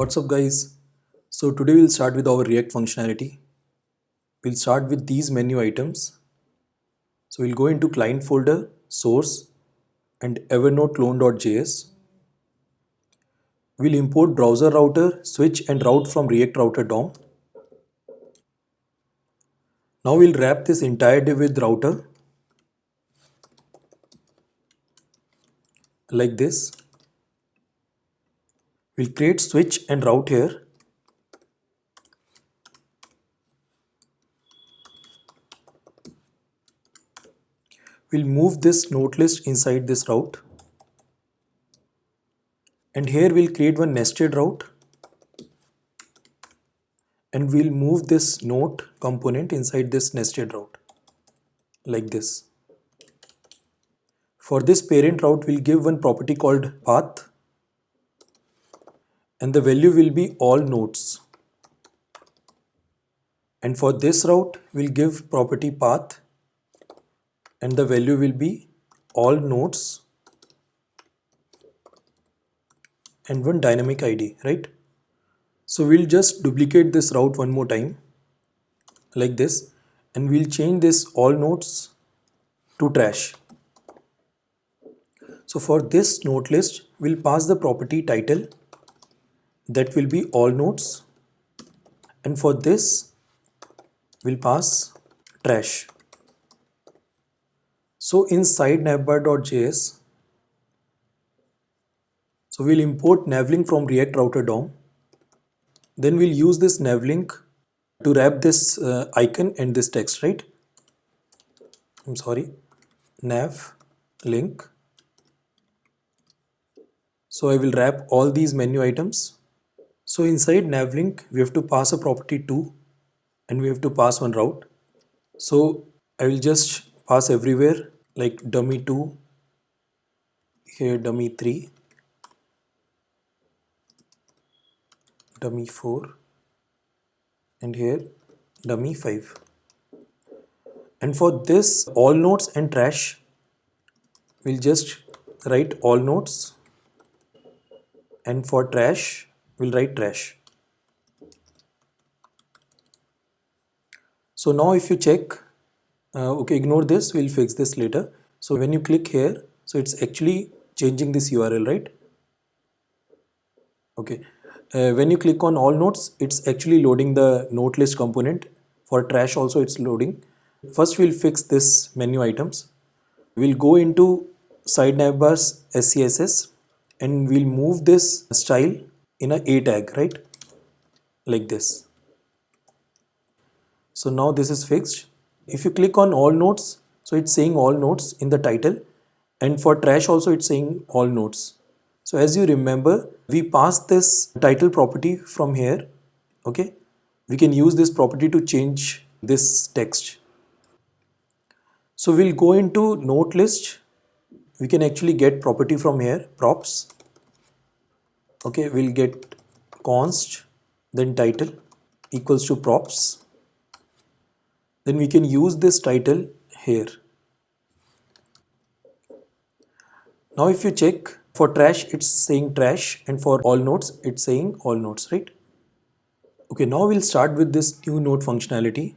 What's up guys? So today we'll start with our React functionality. We'll start with these menu items. So we'll go into client folder, source and Evernote clone.js. We'll import browser router, switch and route from React router DOM. Now we'll wrap this entire div with router like this. We'll create switch and route here. We'll move this note list inside this route. And here we'll create one nested route. And we'll move this note component inside this nested route like this. For this parent route, we'll give one property called path and the value will be all nodes. And for this route, we'll give property path and the value will be all nodes and one dynamic ID, right? So we'll just duplicate this route one more time like this and we'll change this all nodes to trash. So for this node list, we'll pass the property title that will be all nodes and for this we'll pass trash. So inside navbar.js, so we'll import navlink from React router DOM. Then we'll use this navlink to wrap this icon and this text, right? Nav link. So I will wrap all these menu items. So inside navlink, we have to pass a property 2 and we have to pass one route. So I will just pass everywhere like dummy2, here dummy3, dummy4 and here dummy5. And for this all nodes and trash, we'll just write all nodes and for trash, we'll write trash. So now if you check, okay, ignore this, we'll fix this later. So when you click here, so it's actually changing this URL, right? Okay. When you click on all nodes, it's actually loading the note list component. For trash also it's loading. First we'll fix this menu items. We'll go into side navbars SCSS and we'll move this style in a tag, right? Like this. So now this is fixed. If you click on all nodes, so it's saying all nodes in the title and for trash also it's saying all nodes. So as you remember, we passed this title property from here, okay? We can use this property to change this text. So we'll go into note list. We can actually get property from here, props. Okay, we'll get const, then title equals to props. Then we can use this title here. Now if you check, for trash it's saying trash and for all nodes it's saying all nodes, right? Okay, now we'll start with this new node functionality.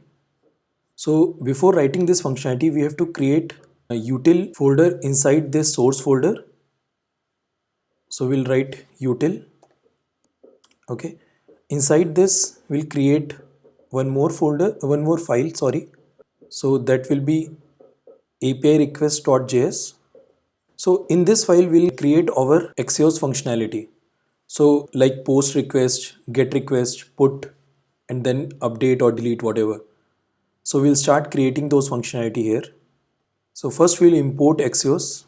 So before writing this functionality, we have to create a util folder inside this source folder. So we'll write util. Okay, inside this we'll create one more folder, one more file, sorry. So that will be API request.js. So in this file, we'll create our Axios functionality. So like post request, get request, put, and then update or delete, whatever. So we'll start creating those functionality here. So first we'll import Axios.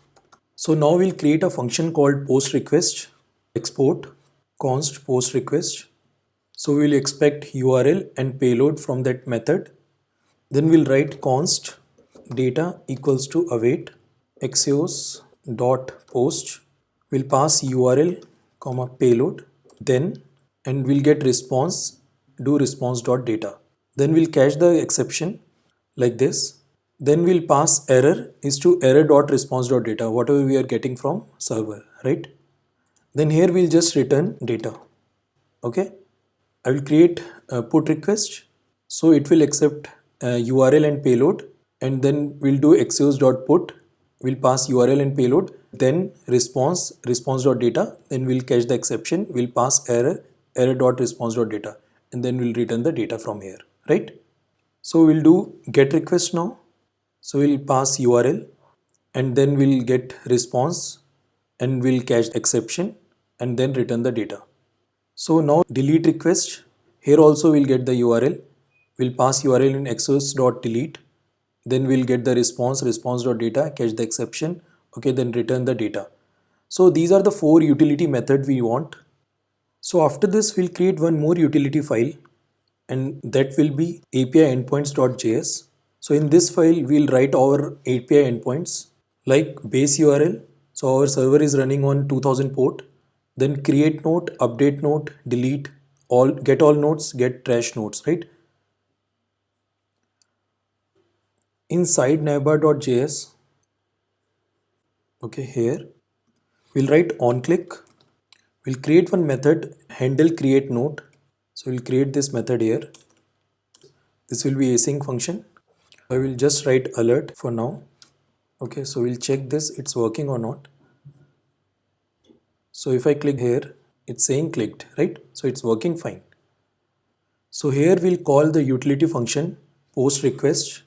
So now we'll create a function called post request, export, const post request. So we'll expect URL and payload from that method. Then we'll write const data equals to await Axios dot post. We'll pass URL comma payload, then and we'll get response, do response dot data. Then we'll cache the exception like this. Then we'll pass error is to error dot response dot data, whatever we are getting from server, right? Then here we'll just return data. Okay, I will create a put request. So it will accept URL and payload, and then we'll do axios.put. We'll pass URL and payload, then response.data, then we'll catch the exception, we'll pass error.response.data, and then we'll return the data from here, right? So we'll do get request now. So we'll pass URL, and then we'll get response, and we'll catch exception, and then return the data. So now delete request. Here also we'll get the URL. We'll pass URL in axios.delete. Then we'll get the response.data, catch the exception. Okay, then return the data. So these are the 4 utility methods we want. So after this, we'll create one more utility file, and that will be API endpoints.js. So in this file, we'll write our API endpoints like base URL. So our server is running on 2000 port. Then create node, update node, delete all, get all nodes, get trash nodes, right? Inside navbar.js, okay, here we'll write on click. We'll create one method handle create node. So we'll create this method here. This will be async function. I will just write alert for now. Okay, so we'll check this, it's working or not. So if I click here, it's saying clicked, right? So it's working fine. So here we'll call the utility function post request.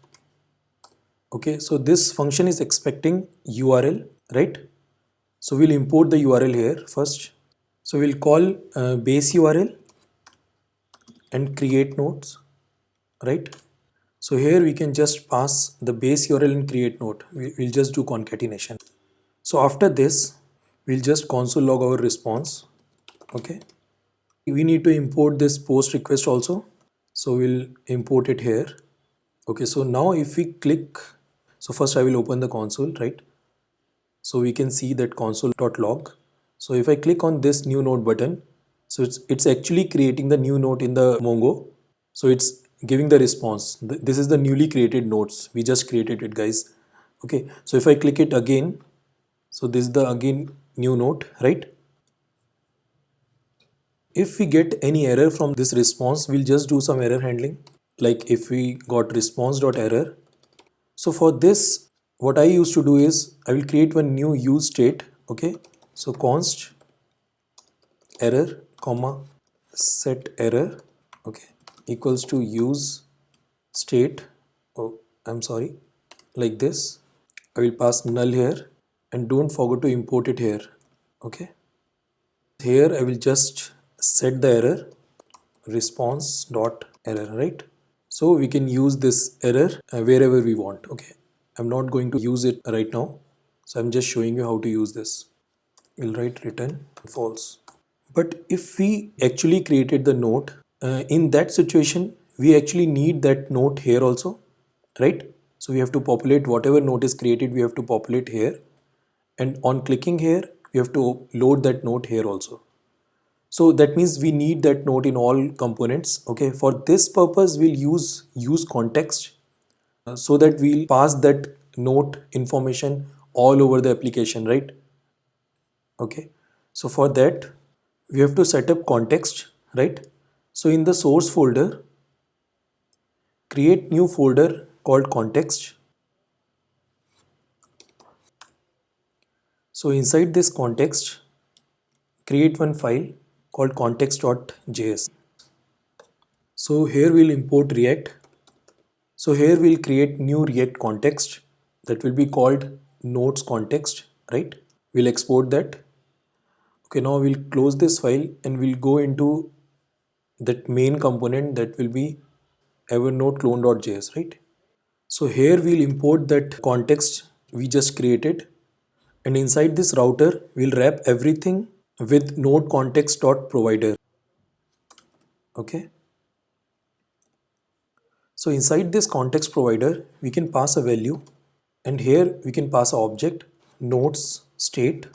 Okay, so this function is expecting URL, right? So we'll import the URL here first. So we'll call base URL and create nodes, right? So here we can just pass the base URL and create node. We'll just do concatenation. So after this, we'll just console log our response. Okay. We need to import this post request also. So we'll import it here. Okay. So now if we click, so first I will open the console, right? So we can see that console.log. So if I click on this new node button, so it's actually creating the new node in the Mongo. So it's giving the response. This is the newly created nodes. We just created it, guys. Okay. So if I click it again, so this is the again new node, right? If we get any error from this response, we'll just do some error handling. Like if we got response.error. So for this, what I used to do is I will create one new use state. Okay. So const error, comma, set error, okay, equals to use state. Oh, I'm sorry. Like this. I will pass null here, and don't forget to import it here. Okay. Here I will just set the error response dot error, right? So we can use this error wherever we want. Okay, I'm not going to use it right now, so I'm just showing you how to use this. We'll write return false. But if we actually created the node, in that situation we actually need that node here also, right? So we have to populate whatever node is created, we have to populate here, and on clicking here we have to load that node here also. So that means we need that node in all components. Okay, for this purpose we'll use context, so that we'll pass that node information all over the application, right? Okay, so for that we have to set up context, right? So in the source folder, create new folder called context. So inside this context, create one file called context.js. So here we'll import React. So here we'll create new React context that will be called nodes context, right? We'll export that. Okay, now we'll close this file and we'll go into that main component that will be Evernote clone.js, right? So here we'll import that context we just created, and inside this router we'll wrap everything with node context.provider. Okay. So inside this context provider we can pass a value, and here we can pass an object nodes state,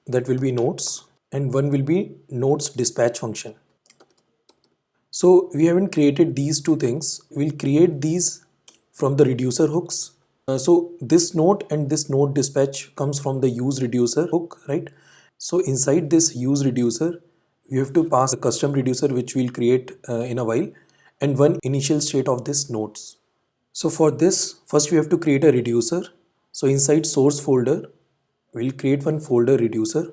that will be nodes, and one will be nodes dispatch function. So we haven't created these two things. We'll create these from the reducer hooks. So this node and this node dispatch comes from the use reducer hook, right? So inside this use reducer, you have to pass a custom reducer which we'll create in a while, and one initial state of this nodes. So for this, first we have to create a reducer. So inside source folder, we'll create one folder reducer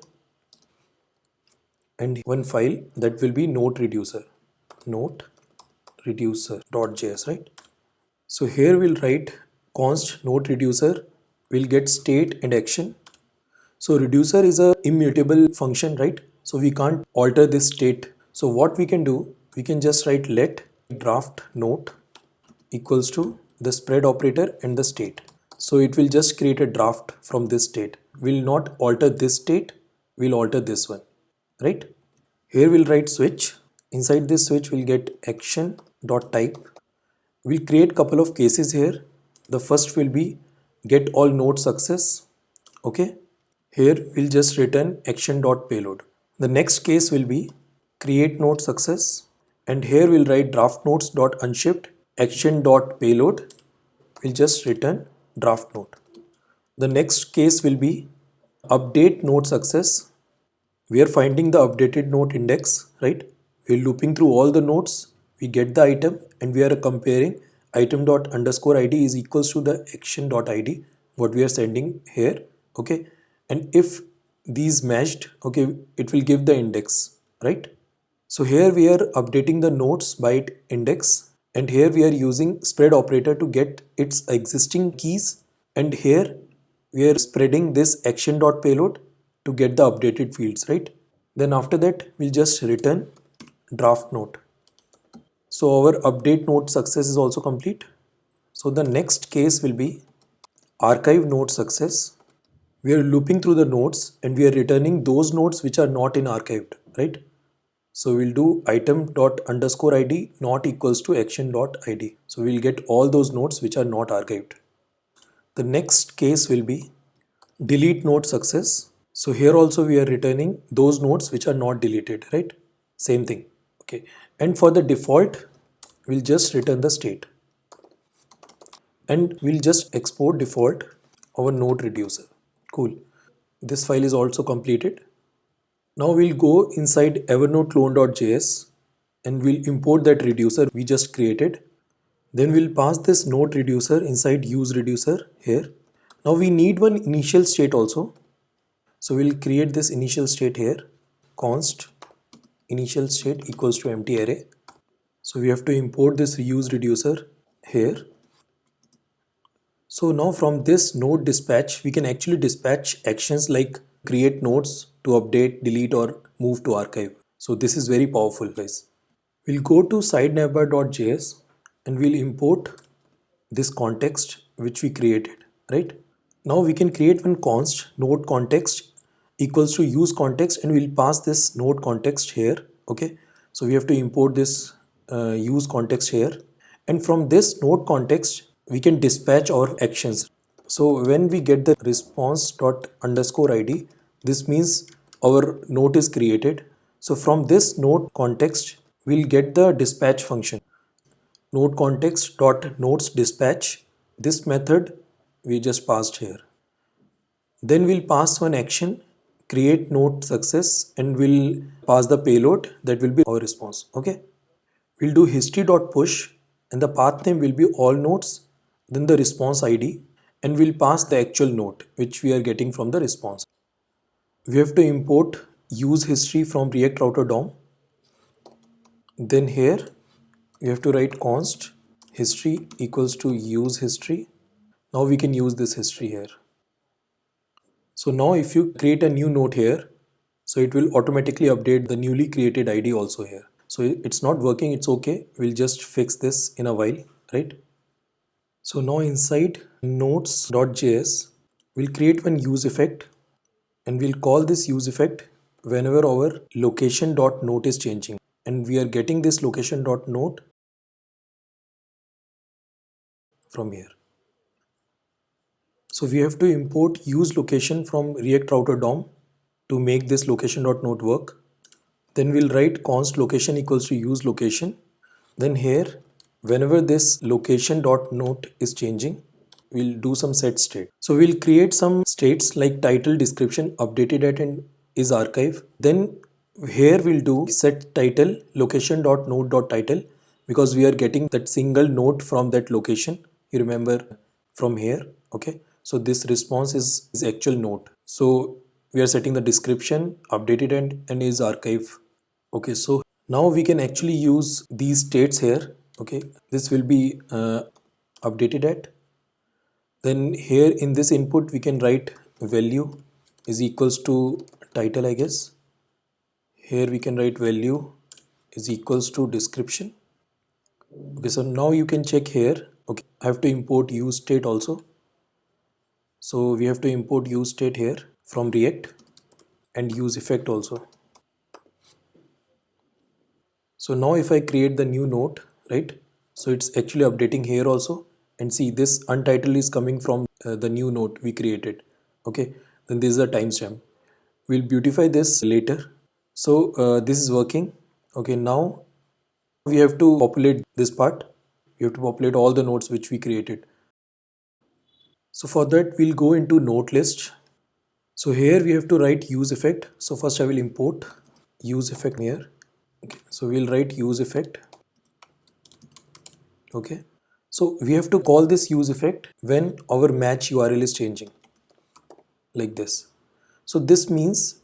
and one file that will be note reducer, note reducer.js, right? So here we'll write const note reducer, we'll get state and action. So reducer is a immutable function, right? So we can't alter this state. So what we can do, we can just write let draft note equals to the spread operator and the state. So it will just create a draft from this state. We'll not alter this state, we'll alter this one, right? Here we'll write switch. Inside this switch we'll get action dot type. We'll create couple of cases here. The first will be get all node success. Okay. Here we'll just return action dot payload. The next case will be create node success, and here we'll write draft nodes dot unshipped action dot payload. We'll just return draft node. The next case will be update node success. We are finding the updated node index, right? We're looping through all the nodes. We get the item and we are comparing item dot underscore id is equals to the action dot id, what we are sending here. Okay. And if these matched, okay, it will give the index, right? So here we are updating the nodes by index, and here we are using spread operator to get its existing keys, and here we are spreading this action dot payload to get the updated fields, right? Then after that we'll just return draft node. So our update node success is also complete. So the next case will be archive node success. We are looping through the nodes and we are returning those nodes which are not in archived, right? So we'll do item dot underscore id not equals to action dot id. So we'll get all those nodes which are not archived. The next case will be delete node success. So here also we are returning those nodes which are not deleted, right? Same thing. Okay. And for the default, we'll just return the state. And we'll just export default our node reducer. Cool. This file is also completed. Now we'll go inside Evernote clone.js and we'll import that reducer we just created. Then we'll pass this node reducer inside use reducer here. Now we need one initial state also. So we'll create this initial state here. Const initial state equals to empty array. So we have to import this use reducer here. So now from this node dispatch, we can actually dispatch actions like create nodes to update, delete, or move to archive. So this is very powerful, guys. We'll go to sidenavbar.js and we'll import this context which we created, right? Now we can create one const node context equals to use context, and we'll pass this node context here. Okay. So we have to import this use context here. And from this node context, we can dispatch our actions. So when we get the response dot underscore id, this means our node is created. So from this node context, we'll get the dispatch function. Node context dot nodes dispatch. This method we just passed here. Then we'll pass one action, create node success, and we'll pass the payload that will be our response. Okay. We'll do history.push and the path name will be all nodes, then the response ID, and we'll pass the actual node which we are getting from the response. We have to import use history from React Router DOM. Then here we have to write const history equals to use history. Now we can use this history here. So now if you create a new node here, so it will automatically update the newly created ID also here. So it's not working, it's okay. We'll just fix this in a while, right? So now inside nodes.js, we'll create one use effect and we'll call this use effect whenever our location.node is changing. And we are getting this location.node from here. So we have to import use location from React Router DOM to make this location.node work. Then we'll write const location equals to use location. Then here, whenever this location.node is changing, we'll do some set state. So we'll create some states like title, description, updated at, and is archive. Then Here we'll do set title location.node.title because we are getting that single node from that location. You remember from here. Okay. So this response is actual node. So we are setting the description, updated and is archive. Okay. So now we can actually use these states here. Okay. This will be updated at. Then here in this input we can write value is equals to title, I guess. Here we can write value is equals to description. Okay, so now you can check here. Okay, I have to import use state also. So we have to import use state here from React and use effect also. So now if I create the new node, right? So it's actually updating here also. And see, this untitled is coming from the new node we created. Okay, then this is a timestamp. We'll beautify this later. So this is working. Okay, now we have to populate this part. We have to populate all the nodes which we created. So for that, we'll go into node list. So here we have to write use effect. So first I will import use effect here. Okay. So we'll write use effect. Okay. So we have to call this use effect when our match URL is changing like this. So this means,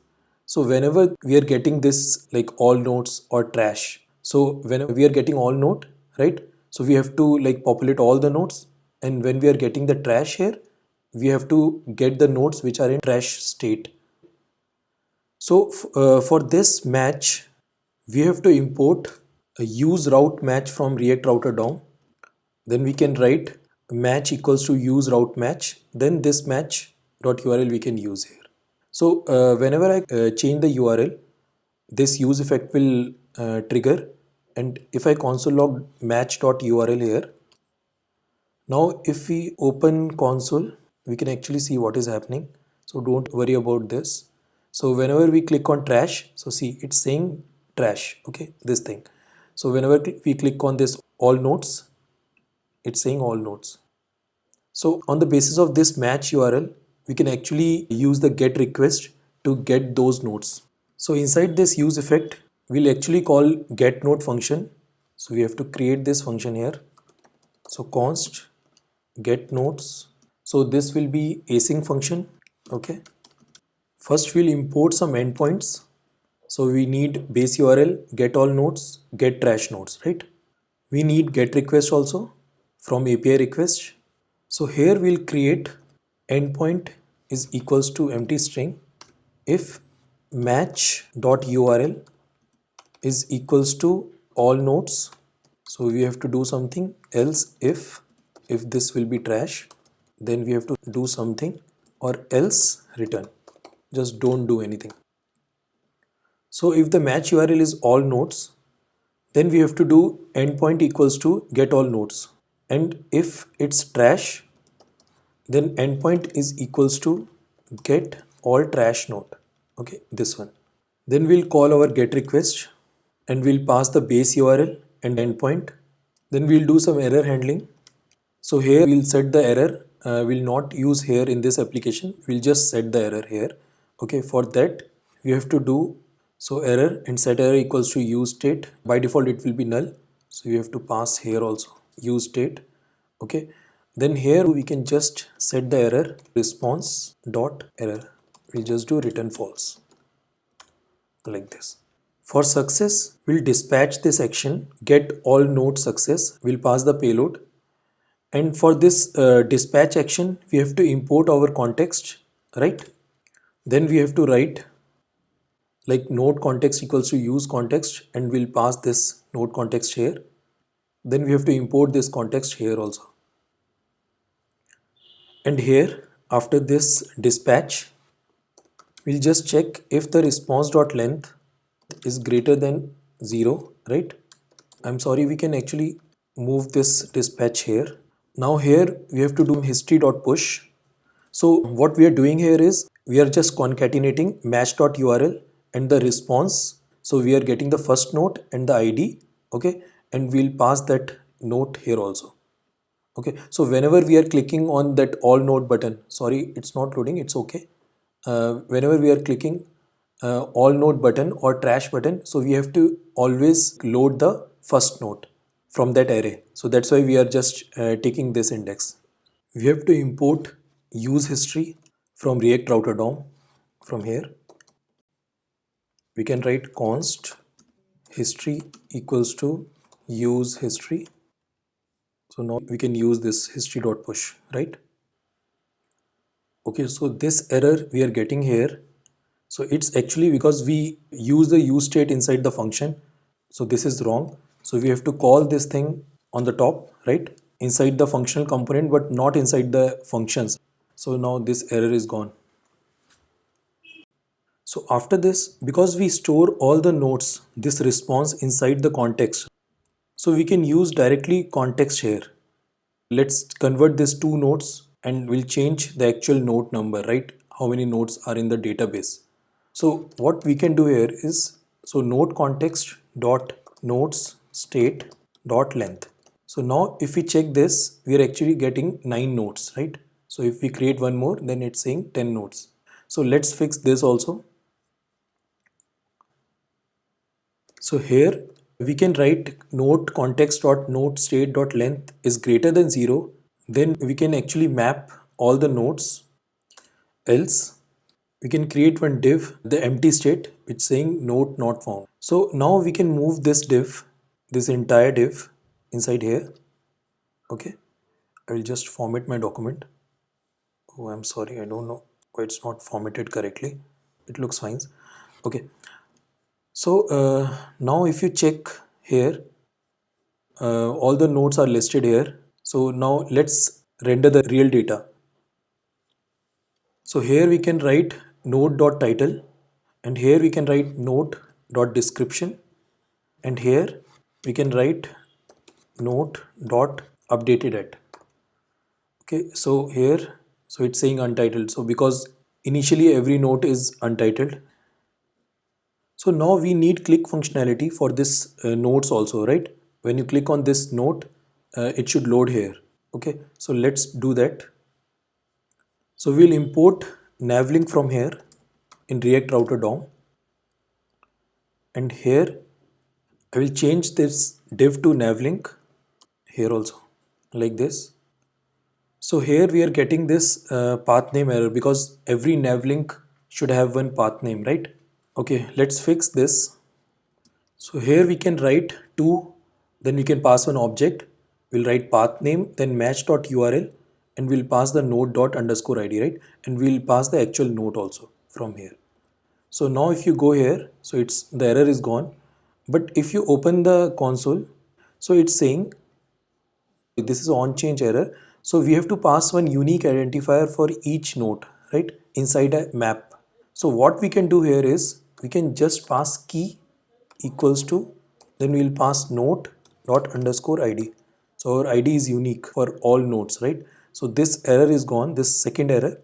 so whenever we are getting this like all nodes or trash, so whenever we are getting all node, right? So we have to like populate all the nodes, and when we are getting the trash here, we have to get the nodes which are in trash state. So for this match, we have to import a use route match from React Router DOM. Then we can write match equals to use route match. Then this match dot URL we can use here. So whenever I change the URL, this use effect will trigger. And if I console log match.url here, now if we open console, we can actually see what is happening. So don't worry about this. So whenever we click on trash, so see it's saying trash, okay, this thing. So whenever we click on this all nodes, it's saying all nodes. So on the basis of this match URL, we can actually use the get request to get those nodes. So inside this use effect, we'll actually call get node function. So we have to create this function here. So const get nodes. So this will be async function. Okay. First we'll import some endpoints. So we need base URL, get all nodes, get trash nodes, right? We need get request also from API request. So here we'll create endpoint is equals to empty string if match.url is equals to all nodes. So we have to do something else if this will be trash, then we have to do something or else return. Just don't do anything. So if the match URL is all nodes, then we have to do endpoint equals to get all nodes. And if it's trash, then endpoint is equals to get all trash node. Okay, this one. Then we'll call our get request and we'll pass the base URL and endpoint. Then we'll do some error handling. So here we'll set the error. We'll not use here in this application. We'll just set the error here. Okay, for that we have to do so error and set error equals to use state. By default it will be null. So we have to pass here also use state. Okay. Then here we can just set the error response dot error. We'll just do return false like this. For success, we'll dispatch this action get all node success. We'll pass the payload. And for this dispatch action, we have to import our context, right? Then we have to write like node context equals to use context and we'll pass this node context here. Then we have to import this context here also. And here after this dispatch, we'll just check if the response.length is greater than 0, right? I'm sorry, we can actually move this dispatch here. Now here we have to do history.push. So what we are doing here is we are just concatenating match.url and the response. So we are getting the first node and the ID, okay, and we'll pass that note here also. Okay, so whenever we are clicking on that all node button, sorry, it's not loading, it's okay. Whenever we are clicking all note button or trash button. So we have to always load the first note from that array. So that's why we are just taking this index. We have to import use history from React Router DOM. From here, we can write const history equals to use history. So now we can use this history.push, right? Okay, so this error we are getting here. So it's actually because we use the use state inside the function. So this is wrong. So we have to call this thing on the top, right? Inside the functional component, but not inside the functions. So now this error is gone. So after this, because we store all the notes, this response inside the context. So we can use directly context here. Let's convert this two notes and we'll change the actual note number, right? How many notes are in the database. So what we can do here is, so note context dot notes state dot length. So now if we check this, we are actually getting 9 notes, right? So if we create one more, then it's saying 10 notes. So let's fix this also. So here we can write note context dot note state dot length is greater than 0. Then we can actually map all the nodes. Else we can create one div, the empty state, which saying note not found. So now we can move this div, this entire div inside here. Okay, I will just format my document. Oh, I'm sorry, I don't know why it's not formatted correctly. It looks fine. Okay, so now if you check here, all the nodes are listed here. So now let's render the real data. So here we can write node.title, and here we can write node.description, and here we can write node.updated at. Okay, so here, so it's saying untitled. So because initially every node is untitled. So now we need click functionality for this nodes also, right? When you click on this node, it should load here. Okay, so let's do that. So we'll import navlink from here in React Router DOM, and here I will change this div to navlink here also, like this. So here we are getting this path name error because every navlink should have one path name, right? Okay, let's fix this. So here we can write two, then we can pass one object. We'll write path name, then match.url, and we'll pass the node._id, right? And we'll pass the actual node also from here. So now if you go here, so it's the error is gone. But if you open the console, so it's saying this is on change error. So we have to pass one unique identifier for each node, right? Inside a map. So what we can do here is we can just pass key equals to, then we'll pass node._id. So our ID is unique for all nodes, right? So this error is gone, this second error.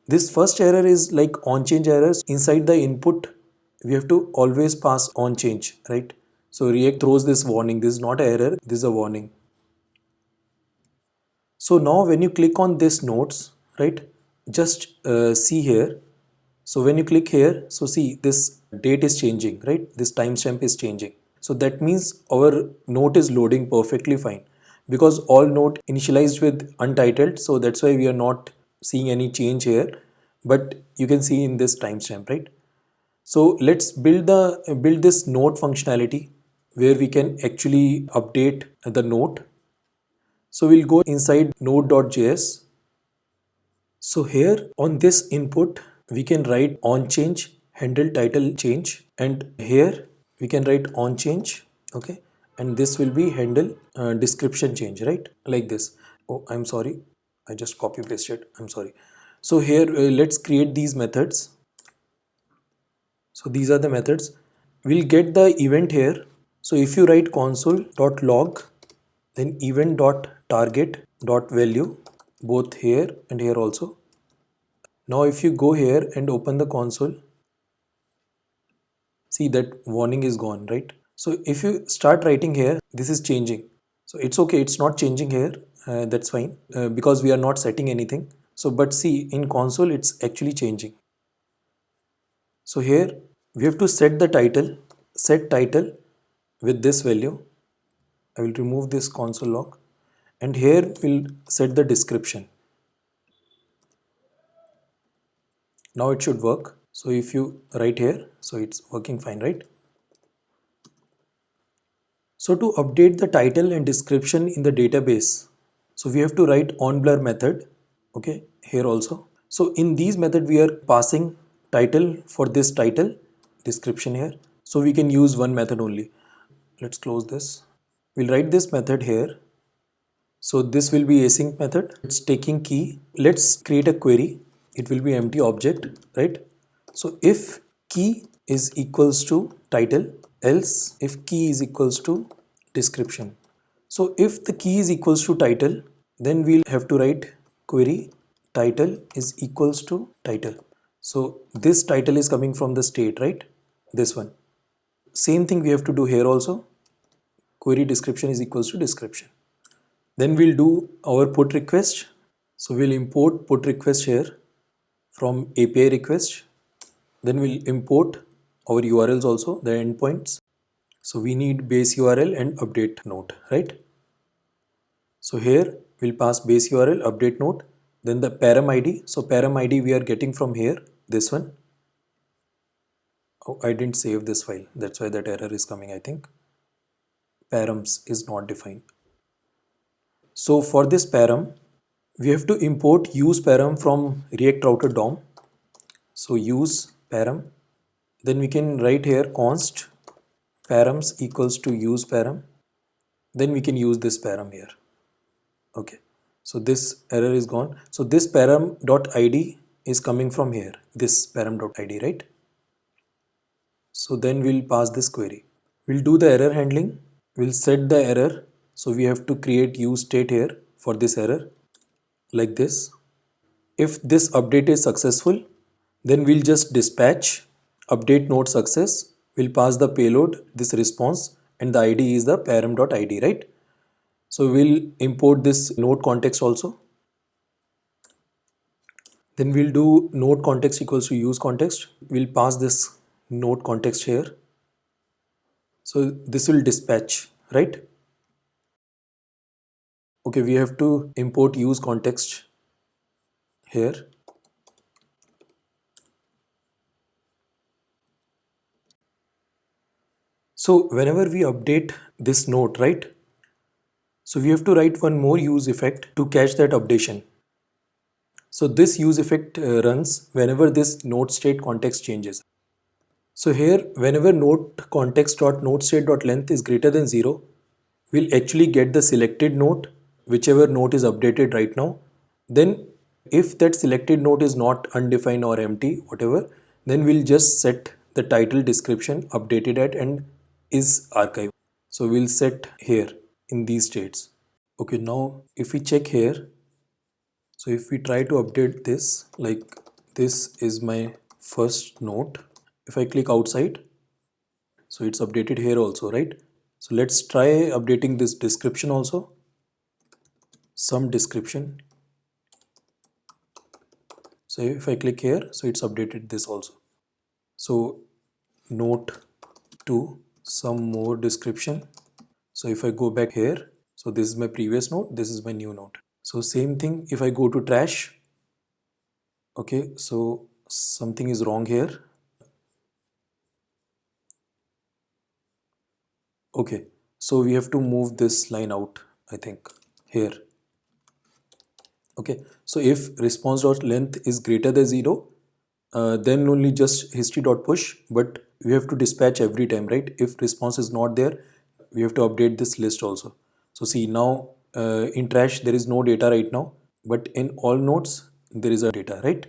This first error is like on change errors. Inside the input, we have to always pass on change, right? So React throws this warning. This is not an error, this is a warning. So now when you click on this nodes, right, just see here. So when you click here, so see this date is changing, right? This timestamp is changing. So that means our note is loading perfectly fine because all note initialized with untitled. So that's why we are not seeing any change here, but you can see in this timestamp, right? So let's build this note functionality where we can actually update the note. So we'll go inside node.js. So here on this input, we can write on change, handle title change, and here we can write on change, okay? And this will be handle description change, right? Like this. Oh, I'm sorry. I just copy pasted. I'm sorry. So here, let's create these methods. So these are the methods. We'll get the event here. So if you write console.log, then event.target.value, both here and here also. Now if you go here and open the console, see that warning is gone, right? So if you start writing here, this is changing. So it's okay, it's not changing here, that's fine, because we are not setting anything. So but see in console it's actually changing. So here we have to set the title, set title with this value. I will remove this console log, and here we'll set the description. Now it should work. So if you write here, so it's working fine, right? So to update the title and description in the database, so we have to write onBlur method, okay, here also. So in these method we are passing title for this title, description here. So we can use one method only. Let's close this. We'll write this method here. So this will be async method. It's taking key. Let's create a query. It will be empty object, right? So if key is equals to title, else if key is equals to description. So if the key is equals to title, then we'll have to write query title is equals to title. So this title is coming from the state, right? This one. Same thing we have to do here also. Query description is equals to description. Then we'll do our put request. So we'll import put request here from API request. Then we'll import our URLs also, the endpoints. So we need base URL and update node, right? So here we'll pass base URL, update node, then the param ID. So param ID we are getting from here, this one. Oh, I didn't save this file. That's why that error is coming, I think. Params is not defined. So for this param, we have to import use param from React Router DOM. So use param. Then we can write here const params equals to use param. Then we can use this param here. Okay. So this error is gone. So this param.id is coming from here. This param.id, right? So then we'll pass this query. We'll do the error handling. We'll set the error. So we have to create use state here for this error like this. If this update is successful, then we'll just dispatch update node success. We'll pass the payload, this response, and the ID is the param.id, right? So we'll import this node context also. Then we'll do node context equals to use context. We'll pass this node context here. So this will dispatch, right? Okay, we have to import use context here. So whenever we update this node, right? So we have to write one more use effect to catch that updation. So this use effect runs whenever this node state context changes. So here, whenever node context dot node state dot length is greater than 0, we'll actually get the selected node, whichever node is updated right now. Then if that selected node is not undefined or empty, whatever, then we'll just set the title description updated at and is archive. So we'll set here in these states. Okay, now if we check here, so if we try to update this, like this is my first node. If I click outside, so it's updated here also, right? So let's try updating this description also. Some description. So if I click here, so it's updated this also. So note 2, some more description. So if I go back here, so this is my previous node, this is my new node. So same thing if I go to trash. Okay, so something is wrong here. Okay, so we have to move this line out, I think, here. Okay, so if response.length is greater than 0, then only just history.push, but we have to dispatch every time, right? If response is not there, we have to update this list also. So see now in trash there is no data right now, but in all nodes there is a data, right?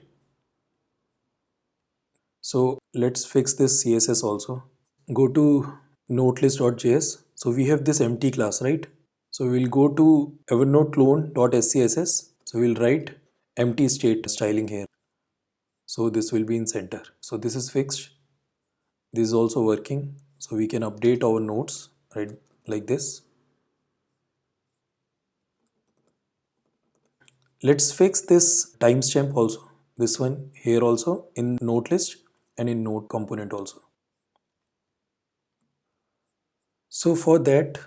So let's fix this CSS also. Go to nodelist.js. So we have this empty class, right? So we'll go to evernote clone.scss. So we'll write empty state styling here. So this will be in center. So this is fixed. This is also working. So we can update our nodes, right? Like this. Let's fix this timestamp also. This one here also in node list. and in node component also. So for that,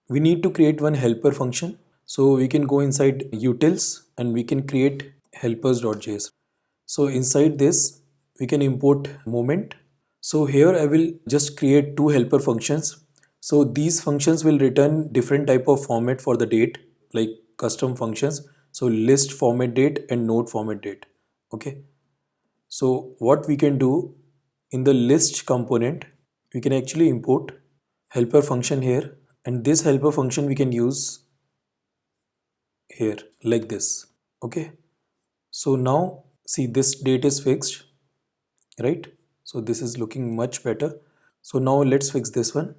we need to create one helper function. So we can go inside utils and we can create helpers.js. So inside this, we can import moment. So here I will just create two helper functions. So these functions will return different type of format for the date, like custom functions. So list format date and node format date. Okay. So what we can do in the list component, we can actually import helper function here, and this helper function we can use here like this. Okay. So now see, this date is fixed, right? So this is looking much better. So now let's fix this one.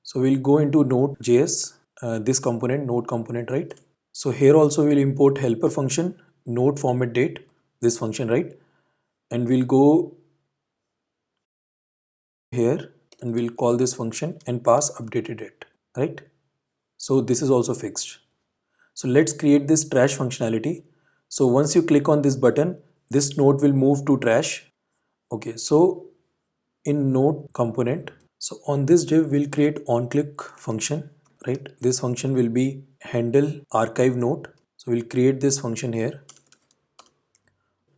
So we'll go into node.js, this component, node component, right? So here also we'll import helper function, node format date, this function, right? And we'll go here and we'll call this function and pass updated date, right? So this is also fixed. So let's create this trash functionality. So once you click on this button, this node will move to trash. Okay, so in node component, so on this div we'll create onClick function, right? This function will be handle archive node. So we'll create this function here.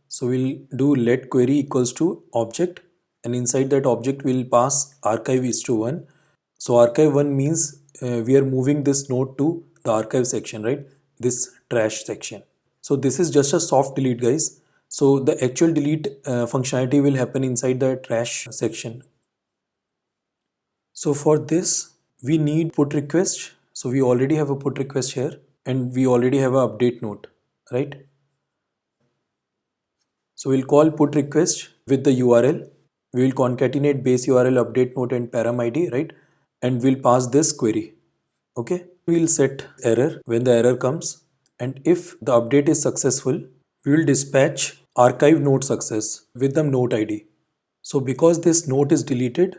So we'll do let query equals to object, and inside that object we'll pass archive is to 1. So archive 1 means we are moving this node to the archive section, right? This trash section. So this is just a soft delete, guys. So the actual delete functionality will happen inside the trash section. So for this, we need put request. So we already have a put request here and we already have a update node, right? So we'll call put request with the URL. We will concatenate base URL update node and param ID, right? And we'll pass this query. Okay. We'll set error when the error comes. And if the update is successful, we will dispatch archive node success with the node ID. So because this node is deleted,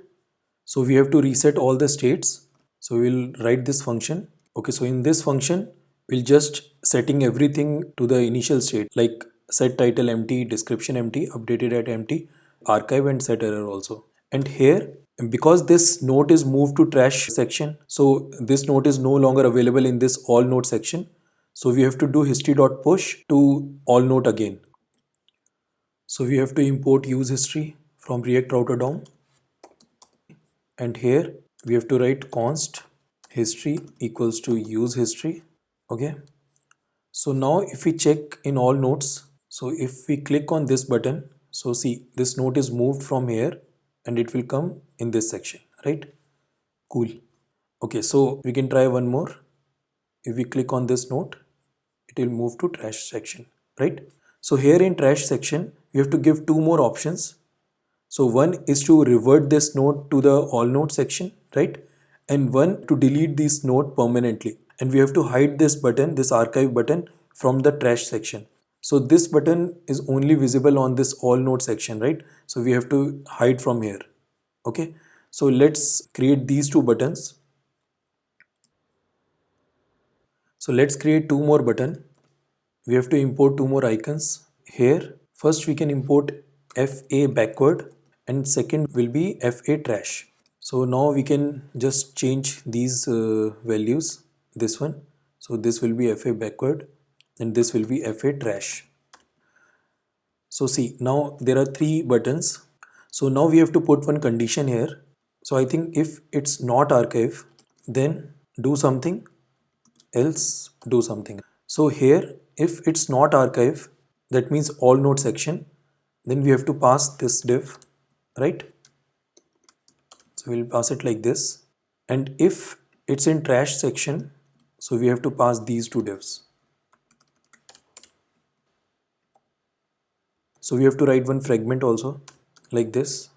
so we have to reset all the states. So we'll write this function. Okay, so in this function, we'll just setting everything to the initial state, like set title empty, description empty, updated at empty, archive and set error also. And here, because this node is moved to trash section, so this node is no longer available in this all node section. So we have to do history.push to all node again. So we have to import use history from React Router DOM. And here we have to write const history equals to use history. Okay. So now if we check in all nodes, so if we click on this button, so see this node is moved from here and it will come in this section, right? Cool. Okay, so we can try one more. If we click on this node, it will move to trash section, right? So here in trash section, we have to give two more options. So one is to revert this node to the all node section, right? And one to delete this node permanently. And we have to hide this button, this archive button from the trash section. So this button is only visible on this all node section, right? So we have to hide from here. Okay. So let's create these two buttons. So let's create two more button. We have to import two more icons here. First we can import FA backward and second will be FA trash. So now we can just change these values, this one. So this will be FA backward and this will be FA trash. So see, now there are three buttons. So now we have to put one condition here. So I think if it's not archive, then do something, else do something. So here, if it's not archive, that means all node section, then we have to pass this div, right? So we'll pass it like this. And if it's in trash section, so we have to pass these two divs. So we have to write one fragment also like this.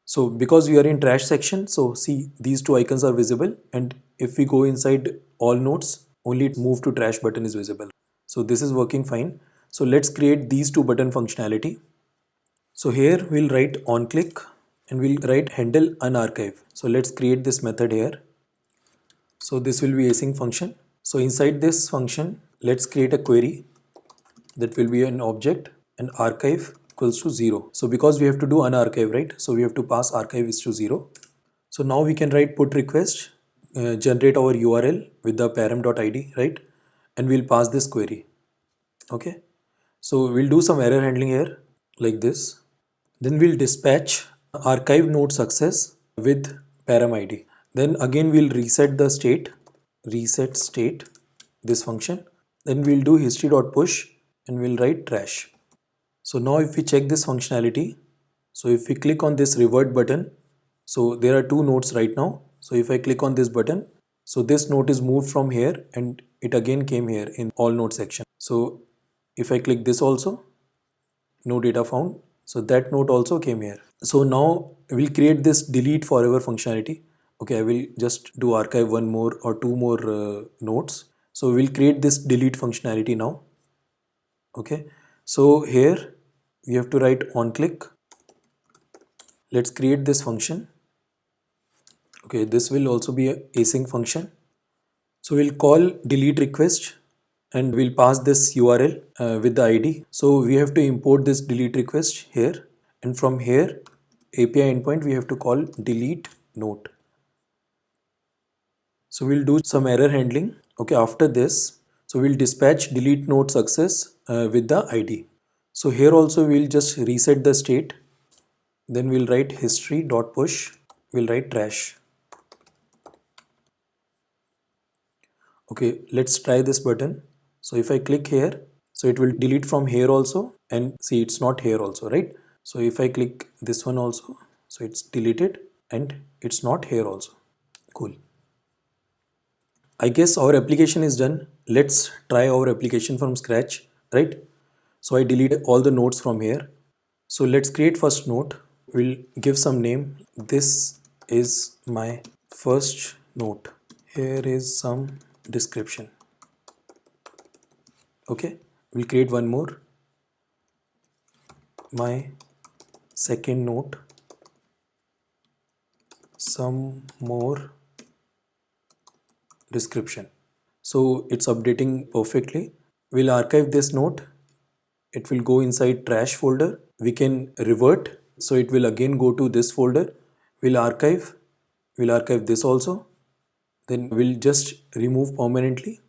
So because we are in trash section, so see these two icons are visible, and if we go inside all nodes, only move to trash button is visible. So this is working fine. So let's create these two button functionality. So here we'll write onClick and we'll write handle unarchive. So let's create this method here. So this will be async function. So inside this function, let's create a query. that will be an object, and archive equals to 0. So because we have to do unarchive, right? So we have to pass archive is to 0. So now we can write put request, generate our URL with the param.id, right? And we'll pass this query. Okay. So we'll do some error handling here like this. Then we'll dispatch archive node success with param id. Then again we'll reset the state, reset state, this function. Then we'll do history.push and we'll write trash. So now if we check this functionality, so if we click on this revert button, so there are two nodes right now. So if I click on this button, so this node is moved from here and it again came here in all node section. So if I click this also, no data found. So that node also came here. So now we'll create this delete forever functionality. Okay, I will just do archive one more or two more nodes. So we'll create this delete functionality now. Okay, so here we have to write on click. Let's create this function. Okay, this will also be a async function. So we'll call delete request and we'll pass this URL with the ID. So we have to import this delete request here, and from here API endpoint we have to call delete note. So we'll do some error handling. Okay, after this, so we'll dispatch delete note success with the ID. So here also we'll just reset the state. Then we'll write history.push. We'll write trash. Okay, let's try this button. So if I click here, so it will delete from here also, and see it's not here also, right? So if I click this one also, so it's deleted and it's not here also. Cool. I guess our application is done. Let's try our application from scratch, right? So I deleted all the nodes from here. So let's create first node. We'll give some name. This is my first node. Here is some description. Okay, we'll create one more. My second node. Some more description. So it's updating perfectly. We'll archive this node. It will go inside trash folder. We can revert. So it will again go to this folder. We'll archive this also. Then we'll just remove permanently.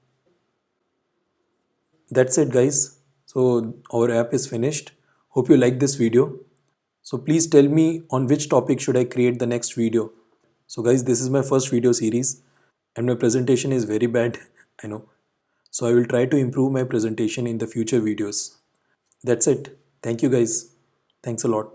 That's it, guys. So our app is finished. Hope you like this video. So please tell me on which topic should I create the next video. So guys, this is my first video series and my presentation is very bad, I know. So I will try to improve my presentation in the future videos. That's it. Thank you guys. Thanks a lot.